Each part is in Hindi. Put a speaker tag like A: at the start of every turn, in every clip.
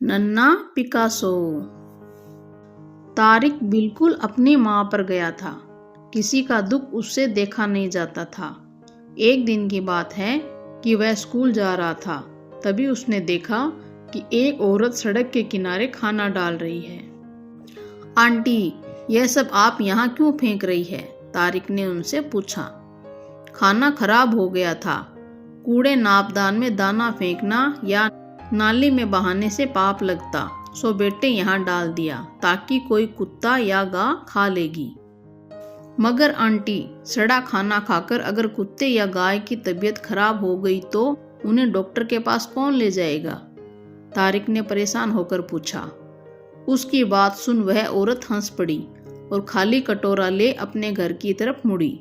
A: नन्ना पिकासो। तारिक बिल्कुल अपनी माँ पर गया था। किसी का दुख उससे देखा नहीं जाता था। एक दिन की बात है कि वह स्कूल जा रहा था। तभी उसने देखा कि एक औरत सड़क के किनारे खाना डाल रही है। आंटी, यह सब आप यहाँ क्यों फेंक रही है? तारिक ने उनसे पूछा। खाना खराब हो गया था। कूड़े नापदान में दाना फेंकना या नाली में बहाने से पाप लगता, सो बेटे यहाँ डाल दिया ताकि कोई कुत्ता या गाय खा लेगी। मगर आंटी, सड़ा खाना खाकर अगर कुत्ते या गाय की तबीयत खराब हो गई तो उन्हें डॉक्टर के पास कौन ले जाएगा? तारिक ने परेशान होकर पूछा। उसकी बात सुन वह औरत हंस पड़ी और खाली कटोरा ले अपने घर की तरफ मुड़ी।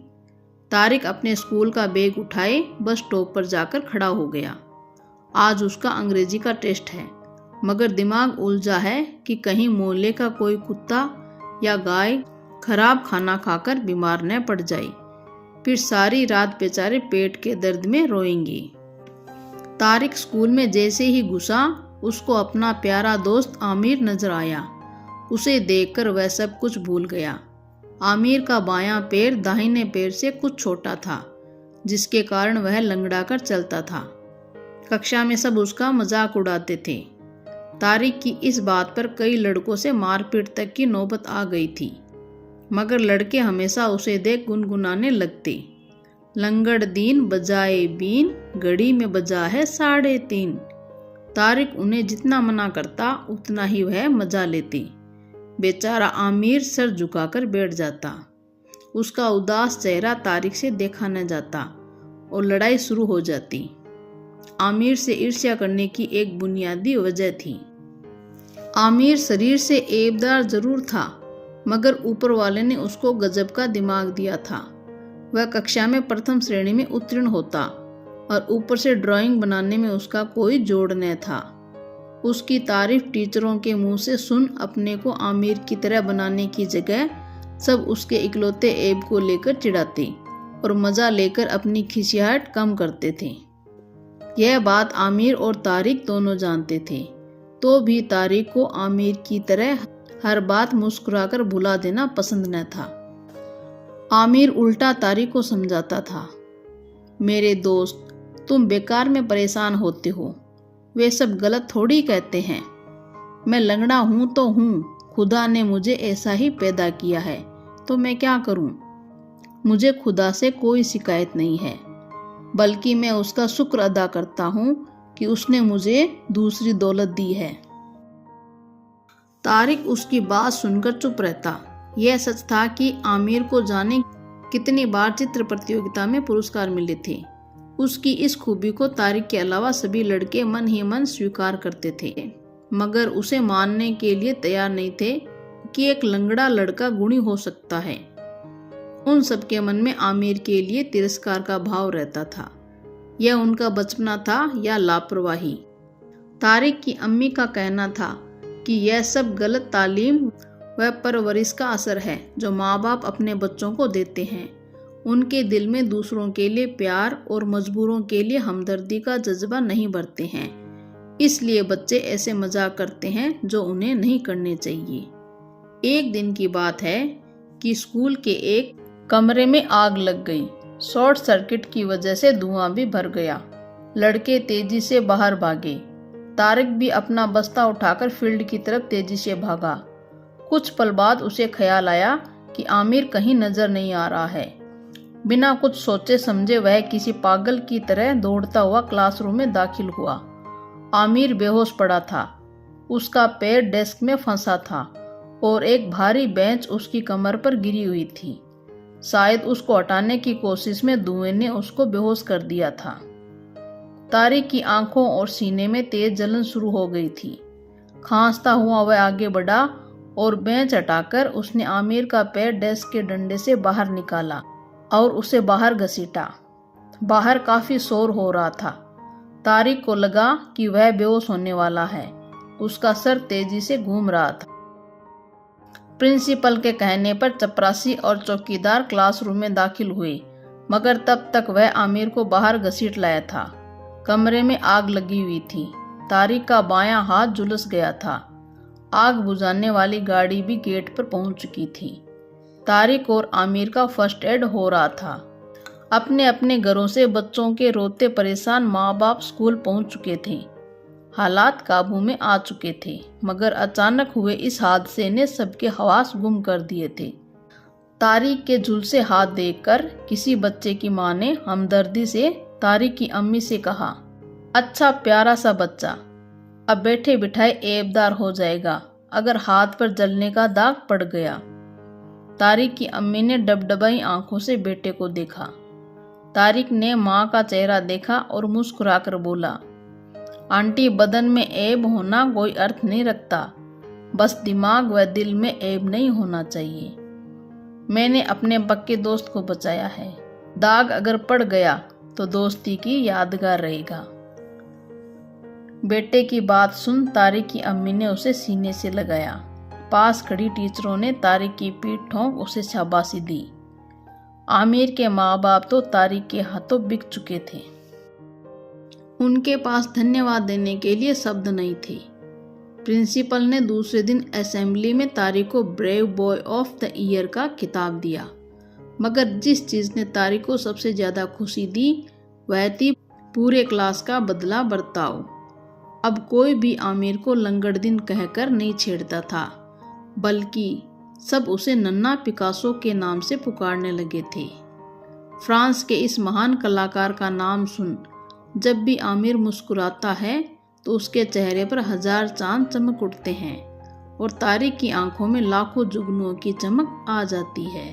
A: तारिक अपने स्कूल का बैग उठाए बस स्टॉप पर जाकर खड़ा हो गया। आज उसका अंग्रेजी का टेस्ट है, मगर दिमाग उलझा है कि कहीं मोहल्ले का कोई कुत्ता या गाय खराब खाना खाकर बीमार न पड़ जाए, फिर सारी रात बेचारे पेट के दर्द में रोएंगे। तारिक स्कूल में जैसे ही घुसा, उसको अपना प्यारा दोस्त आमिर नजर आया। उसे देखकर वह सब कुछ भूल गया। आमिर का बायां पैर दाहिने पैर से कुछ छोटा था, जिसके कारण वह लंगड़ा कर चलता था। कक्षा में सब उसका मजाक उड़ाते थे। तारिक की इस बात पर कई लड़कों से मारपीट तक की नौबत आ गई थी, मगर लड़के हमेशा उसे देख गुनगुनाने लगते। लंगड़ दीन बजाए बीन, घड़ी में बजा है 3:30। तारिक उन्हें जितना मना करता उतना ही वह मजा लेते। बेचारा आमिर सर झुकाकर बैठ जाता। उसका उदास चेहरा तारिक से देखा न जाता और लड़ाई शुरू हो जाती। आमिर से ईर्ष्या करने की एक बुनियादी वजह थी। आमिर शरीर से ऐबदार जरूर था, मगर ऊपर वाले ने उसको गजब का दिमाग दिया था। वह कक्षा में प्रथम श्रेणी में उत्तीर्ण होता और ऊपर से ड्राइंग बनाने में उसका कोई जोड़ न था। उसकी तारीफ टीचरों के मुंह से सुन अपने को आमिर की तरह बनाने की जगह सब उसके इकलौते ऐब को लेकर चिढ़ाते और मजा लेकर अपनी खिसियाहट कम करते थे। यह बात आमिर और तारिक दोनों जानते थे, तो भी तारिक को आमिर की तरह हर बात मुस्कुराकर भुला देना पसंद न था। आमिर उल्टा तारिक को समझाता था। मेरे दोस्त, तुम बेकार में परेशान होते हो। वे सब गलत थोड़ी कहते हैं। मैं लंगड़ा हूं तो हूं, खुदा ने मुझे ऐसा ही पैदा किया है, तो मैं क्या करूं? मुझे खुदा से कोई शिकायत नहीं है, बल्कि मैं उसका शुक्र अदा करता हूं कि उसने मुझे दूसरी दौलत दी है। तारिक उसकी बात सुनकर चुप रहता। यह सच था कि आमिर को जाने कितनी बार चित्र प्रतियोगिता में पुरस्कार मिले थे। उसकी इस खूबी को तारिक के अलावा सभी लड़के मन ही मन स्वीकार करते थे, मगर उसे मानने के लिए तैयार नहीं थे कि एक लंगड़ा लड़का गुणी हो सकता है। उन सबके मन में आमिर के लिए तिरस्कार का भाव रहता था। यह उनका बचपना था या लापरवाही? तारिक की अम्मी का कहना था कि यह सब गलत तालीम व परवरिश का असर है जो माँ बाप अपने बच्चों को देते हैं। उनके दिल में दूसरों के लिए प्यार और मजबूरों के लिए हमदर्दी का जज्बा नहीं भरते हैं, इसलिए बच्चे ऐसे मजाक करते हैं जो उन्हें नहीं करने चाहिए। एक दिन की बात है कि स्कूल के एक कमरे में आग लग गई। शॉर्ट सर्किट की वजह से धुआं भी भर गया। लड़के तेजी से बाहर भागे। तारिक भी अपना बस्ता उठाकर फील्ड की तरफ तेजी से भागा। कुछ पल बाद उसे ख्याल आया कि आमिर कहीं नजर नहीं आ रहा है। बिना कुछ सोचे समझे वह किसी पागल की तरह दौड़ता हुआ क्लासरूम में दाखिल हुआ। आमिर बेहोश पड़ा था। उसका पैर डेस्क में फंसा था और एक भारी बेंच उसकी कमर पर गिरी हुई थी। शायद उसको हटाने की कोशिश में धुएं ने उसको बेहोश कर दिया था। तारिक की आंखों और सीने में तेज जलन शुरू हो गई थी। खांसता हुआ वह आगे बढ़ा और बेंच हटाकर उसने आमिर का पैर डेस्क के डंडे से बाहर निकाला और उसे बाहर घसीटा। बाहर काफी शोर हो रहा था। तारिक को लगा कि वह बेहोश होने वाला है। उसका सर तेजी से घूम रहा था। प्रिंसिपल के कहने पर चपरासी और चौकीदार क्लासरूम में दाखिल हुए, मगर तब तक वह आमिर को बाहर घसीट लाया था। कमरे में आग लगी हुई थी। तारिक का बायां हाथ झुलस गया था। आग बुझाने वाली गाड़ी भी गेट पर पहुंच चुकी थी। तारिक और आमिर का फर्स्ट एड हो रहा था। अपने अपने घरों से बच्चों के रोते परेशान माँ बाप स्कूल पहुंच चुके थे। हालात काबू में आ चुके थे, मगर अचानक हुए इस हादसे ने सबके हवास गुम कर दिए थे। तारिक के झुलसे हाथ देखकर किसी बच्चे की माँ ने हमदर्दी से तारिक की अम्मी से कहा, अच्छा प्यारा सा बच्चा, अब बैठे बिठाए ऐबदार हो जाएगा अगर हाथ पर जलने का दाग पड़ गया। तारिक की अम्मी ने डबडबाई आंखों से बेटे को देखा। तारिक ने माँ का चेहरा देखा और मुस्कुराकर बोला, आंटी, बदन में ऐब होना कोई अर्थ नहीं रखता, बस दिमाग व दिल में ऐब नहीं होना चाहिए। मैंने अपने पक्के दोस्त को बचाया है, दाग अगर पड़ गया तो दोस्ती की यादगार रहेगा। बेटे की बात सुन तारिक की अम्मी ने उसे सीने से लगाया। पास खड़ी टीचरों ने तारिक की पीठ ठोंक उसे शाबाशी दी। आमिर के माँ बाप तो तारिक के हाथों बिक चुके थे। उनके पास धन्यवाद देने के लिए शब्द नहीं थे। प्रिंसिपल ने दूसरे दिन असेंबली में तारिक को brave boy of the year का खिताब दिया, मगर जिस चीज़ ने तारिक को सबसे ज़्यादा खुशी दी वह थी पूरे क्लास का बदला बर्ताव। अब कोई भी आमिर को लंगड़ दिन कहकर नहीं छेड़ता था, बल्कि सब उसे नन्ना पिकासो के नाम से पुकारने लगे थे। फ्रांस के इस महान कलाकार का नाम सुन जब भी आमिर मुस्कुराता है तो उसके चेहरे पर 1000 चांद चमक उठते हैं और तारिक की आंखों में लाखों जुगनुओं की चमक आ जाती है।